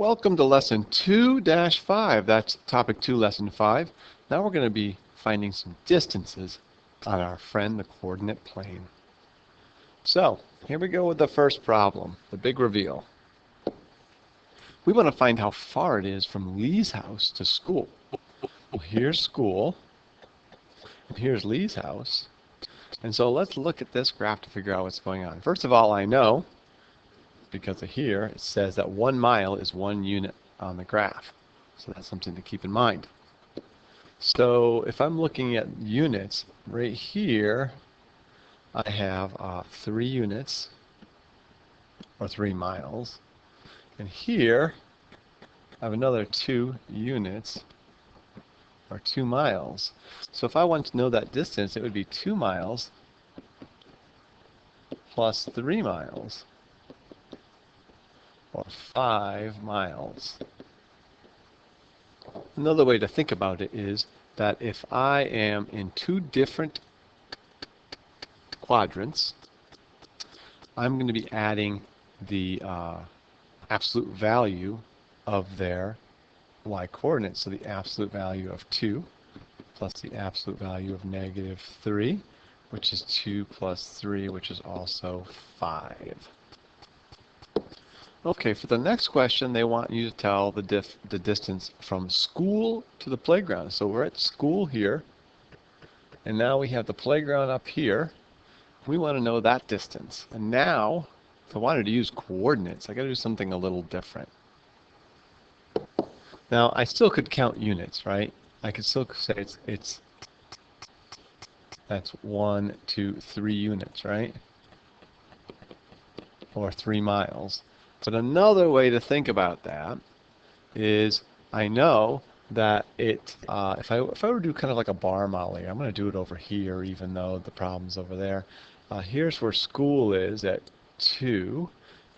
Welcome to lesson 2-5. That's topic 2, lesson 5. Now we're going to be finding some distances on our friend, the coordinate plane. So here we go with the first problem, the big reveal. We want to find how far it is from Lee's house to school. Well, here's school, and here's Lee's house. And so let's look at this graph to figure out what's going on. First of all, I know, because of here, it says that 1 mile is 1 unit on the graph. So that's something to keep in mind. So if I'm looking at units, right here, I have 3 units, or 3 miles. And here, I have another 2 units, or 2 miles. So if I want to know that distance, it would be 2 miles plus 3 miles. Or 5 miles. Another way to think about it is that if I am in 2 different quadrants, I'm going to be adding the absolute value of their y-coordinates. So the absolute value of 2 plus the absolute value of -3, which is 2 plus 3, which is also 5. Okay, for the next question, they want you to tell the distance from school to the playground. So we're at school here, and now we have the playground up here. We want to know that distance. And now, if I wanted to use coordinates, I got to do something a little different. Now, I still could count units, right? I could still say that's 1, 2, 3 units, right? Or 3 miles. But another way to think about that is I know that if I were to do kind of like a bar molly, I'm going to do it over here even though the problem's over there. Here's where school is at 2,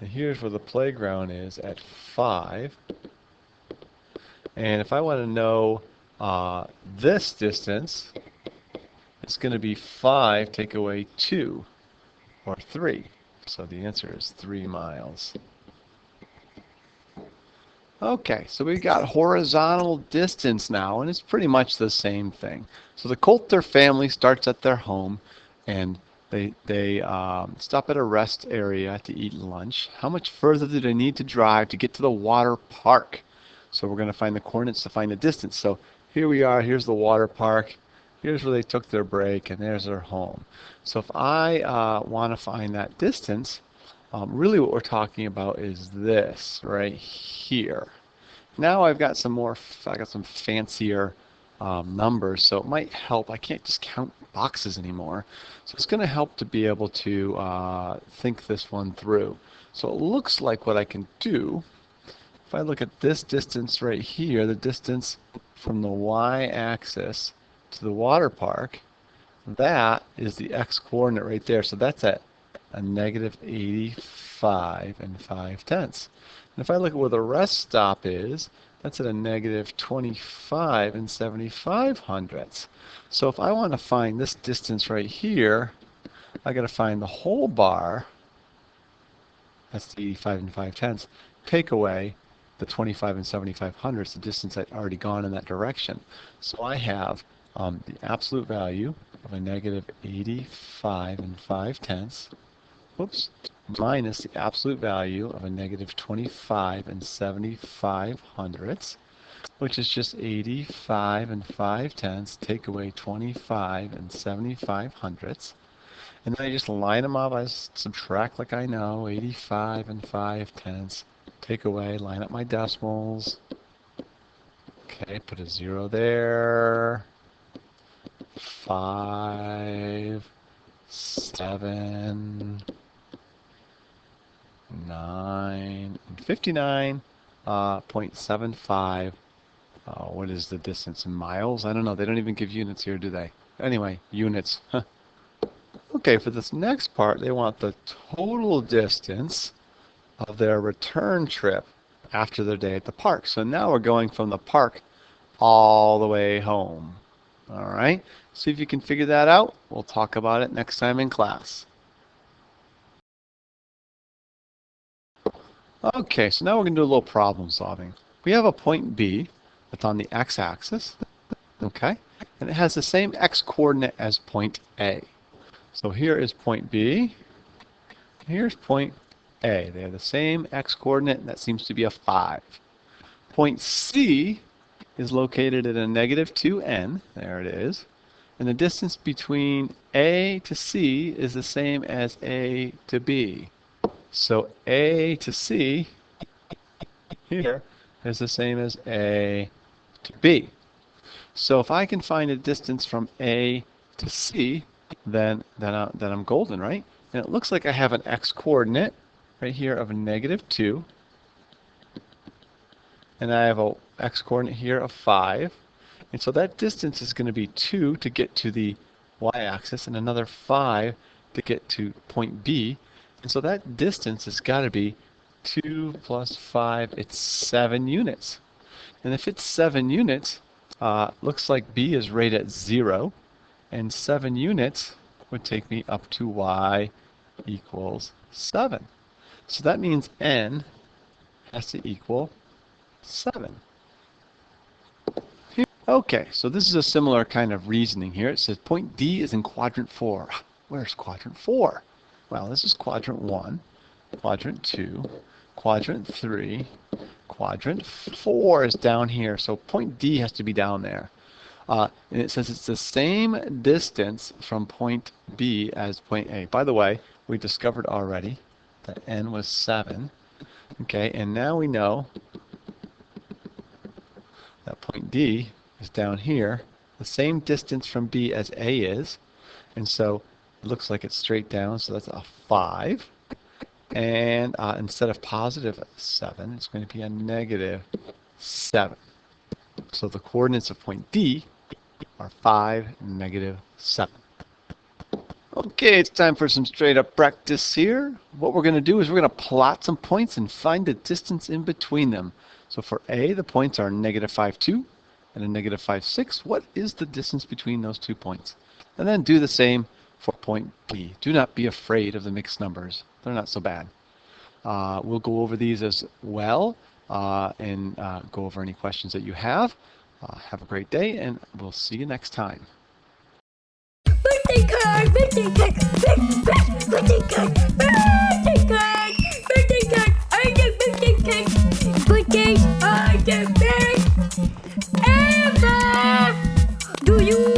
and here's where the playground is at 5. And if I want to know this distance, it's going to be 5 take away 2, or 3. So the answer is 3 miles. Okay, so we've got horizontal distance now, and it's pretty much the same thing. So the Coulter family starts at their home, and they stop at a rest area to eat lunch. How much further do they need to drive to get to the water park? So we're going to find the coordinates to find the distance. So here we are, here's the water park, here's where they took their break, and there's their home. So if I want to find that distance, really what we're talking about is this right here. Now I got some fancier numbers, so it might help. I can't just count boxes anymore. So it's going to help to be able to think this one through. So it looks like what I can do, if I look at this distance right here, the distance from the y-axis to the water park, that is the x-coordinate right there. So that's at a -85 and 5/10. And if I look at where the rest stop is, that's at a -25 and 75/100. So if I want to find this distance right here, I got to find the whole bar, that's the 85 and 5/10, take away the 25 and 75/100, the distance I'd already gone in that direction. So I have the absolute value of a -85 and 5/10, minus the absolute value of a -25 and 75/100, which is just 85 and 5/10, take away 25 and 75/100. And then I just line them up, I subtract like I know, 85 and 5/10, take away, line up my decimals. Okay, put a 0 there. 5, 7, 9, 59.75. What is the distance in miles? I don't know. They don't even give units here, do they? Anyway, units. Okay, for this next part, they want the total distance of their return trip after their day at the park. So now we're going from the park all the way home. All right, see if you can figure that out. We'll talk about it next time in class. Okay, so now we're going to do a little problem solving. We have a point B that's on the x-axis, okay? And it has the same x-coordinate as point A. So here is point B, here's point A. They have the same x-coordinate, and that seems to be a 5. Point C is located at a negative 2n, there it is, and the distance between A to C is the same as A to B. So A to C here is the same as A to B. So if I can find a distance from A to C, then I'm golden, right? And it looks like I have an x-coordinate right here of a negative 2, and I have a x-coordinate here of 5. And so that distance is going to be 2 to get to the y-axis and another 5 to get to point B. And so that distance has got to be 2 plus 5, it's 7 units. And if it's 7 units, looks like B is right at 0, and 7 units would take me up to y equals 7. So that means n has to equal 7. Okay, so this is a similar kind of reasoning here. It says point D is in quadrant 4. Where's quadrant 4? Well, this is quadrant 1, quadrant 2, quadrant 3, quadrant 4 is down here. So point D has to be down there. And it says it's the same distance from point B as point A. By the way, we discovered already that n was 7. Okay, and now we know that point D is down here, the same distance from B as A is, and so it looks like it's straight down, so that's a 5. And instead of positive 7, it's going to be a negative 7. So the coordinates of point D are 5 and negative 7. Okay, it's time for some straight up practice here. What we're going to do is we're going to plot some points and find the distance in between them. So for A, the points are negative 5, 2 and a negative 5, 6. What is the distance between those 2 points? And then do the same for point B. Do not be afraid of the mixed numbers. They're not so bad. We'll go over these as well and go over any questions that you have. Have a great day, and we'll see you next time. Birthday card! Birthday card! Birthday card! Birthday card! Birthday card! Are the birthday card? Birthdays are the best ever! Do you